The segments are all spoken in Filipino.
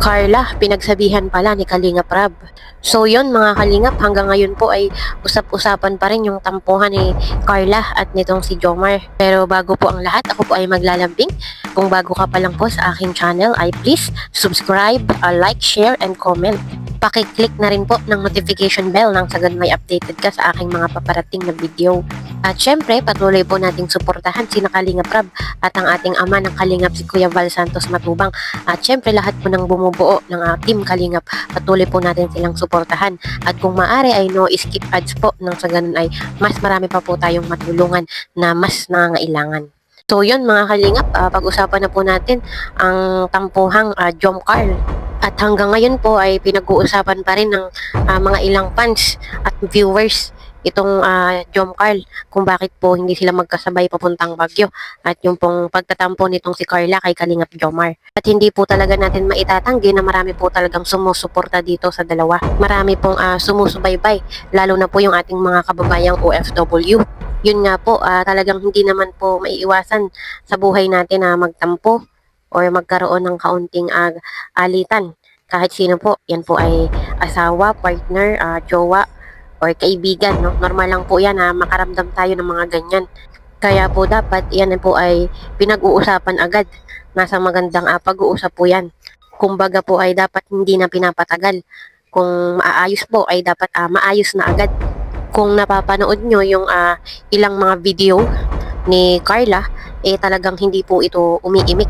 Carla, pinagsabihan pala ni Kalingap Rab. So yun mga Kalingap, hanggang ngayon po ay usap-usapan pa rin yung tampuhan ni Carla at nitong si Jomar. Pero bago po ang lahat, ako po ay maglalambing. Kung bago ka pa lang po sa aking channel ay please subscribe, like, share, and comment. Pakiclick na rin po ng notification bell nang sagad may updated ka sa aking mga paparating na video. At syempre, patuloy po nating suportahan si Kalingap Rab at ang ating ama ng Kalingap si Kuya Val Santos Matubang. At syempre, lahat po ng bumubuo ng Team Kalingap, patuloy po natin silang suportahan. At kung maaari ay no skip ads po nang sa ganun ay mas marami pa po tayong matulungan na mas nangangailangan. So yun mga Kalingap, pag-usapan na po natin ang tampuhang Jom Carl. At hanggang ngayon po ay pinag-uusapan pa rin ng mga ilang fans at viewers itong Jom Carl kung bakit po hindi sila magkasabay papuntang Baguio at yung pong pagtatampo nitong si Carla kay Kalingap Jomar. At hindi po talaga natin maitatanggi na marami po talagang sumusuporta dito sa dalawa. Marami pong sumusubaybay, lalo na po yung ating mga kababayang OFW. Yun nga po, talagang hindi naman po maiiwasan sa buhay natin na magtampo or magkaroon ng kaunting alitan. Kahit sino po, yan po ay asawa, partner, jowa, or kaibigan, no? Normal lang po yan na makaramdam tayo ng mga ganyan. Kaya po dapat yan po ay pinag-uusapan agad. Nasa magandang pag-uusap po yan. Kumbaga po ay dapat hindi na pinapatagal. Kung maayos po ay dapat maayos na agad. Kung napapanood nyo yung ilang mga video ni Carla, talagang hindi po ito umiimik.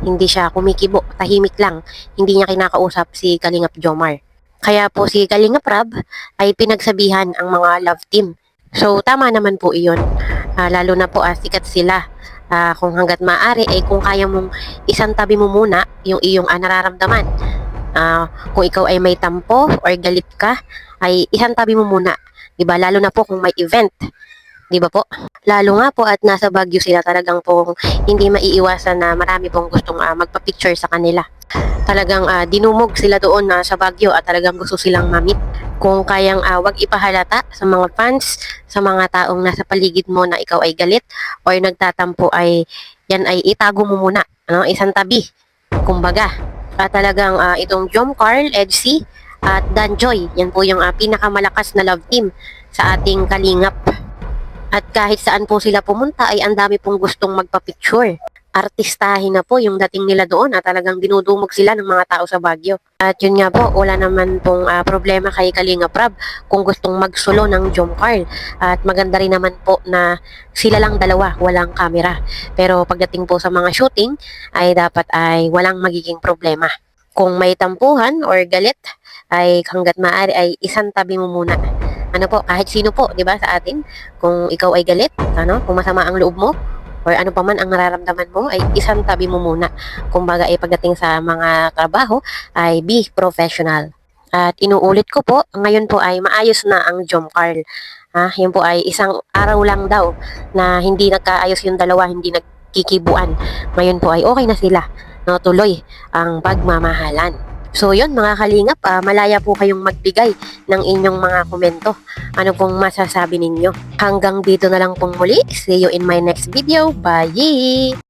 Hindi siya kumikibo, tahimik lang. Hindi niya kinakausap si Kalingap Jomar. Kaya po si Kalingap Rab ay pinagsabihan ang mga love team. So tama naman po iyon. Lalo na po sikat sila. Kung hanggat maaari ay kung kaya mong isang tabi mo muna yung iyong nararamdaman. Kung ikaw ay may tampo or galit ka, ay isang tabi mo muna. Diba? Lalo na po kung may event. Di ba po? Lalo nga po at nasa Baguio sila, talagang pong hindi maiiwasan na marami pong gustong magpa-picture sa kanila. Talagang dinumog sila doon sa Baguio at talagang gusto silang mamit. Kung kayang wag ipahalata sa mga fans, sa mga taong nasa paligid mo na ikaw ay galit o nagtatampo ay yan ay itago mo muna, no? Isang tabi. Kumbaga, talagang itong Jom Carl, Edsy at Dan Joy, yan po yung pinakamalakas na love team sa ating Kalingap. At kahit saan po sila pumunta ay ang dami pong gustong magpa-picture. Artistahin na po yung dating nila doon at talagang dinudumog sila ng mga tao sa Baguio. At yun nga po, wala naman pong problema kay Kalingap Rab kung gustong magsulo ng Jom Carl. At maganda rin naman po na sila lang dalawa, walang camera. Pero pagdating po sa mga shooting ay dapat ay walang magiging problema. Kung may tampuhan or galit ay hanggat maaari ay isang tabi mo muna. Ano po, kahit sino po, 'di ba, sa atin, kung ikaw ay galit, kung masama ang loob mo or ano pa man ang nararamdaman mo ay isang tabi mo muna. Kumbaga ay pagdating sa mga trabaho ay be professional. At inuulit ko po, ngayon po ay maayos na ang Jom Carl. Yun po ay isang araw lang daw na hindi nagkaayos yung dalawa, hindi nagkikibuan. Ngayon po ay okay na sila. No, tuloy ang pagmamahalan. So yun mga Kalingap, malaya po kayong magbigay ng inyong mga komento. Ano pong masasabi ninyo? Hanggang dito na lang pong muli. See you in my next video. Bye!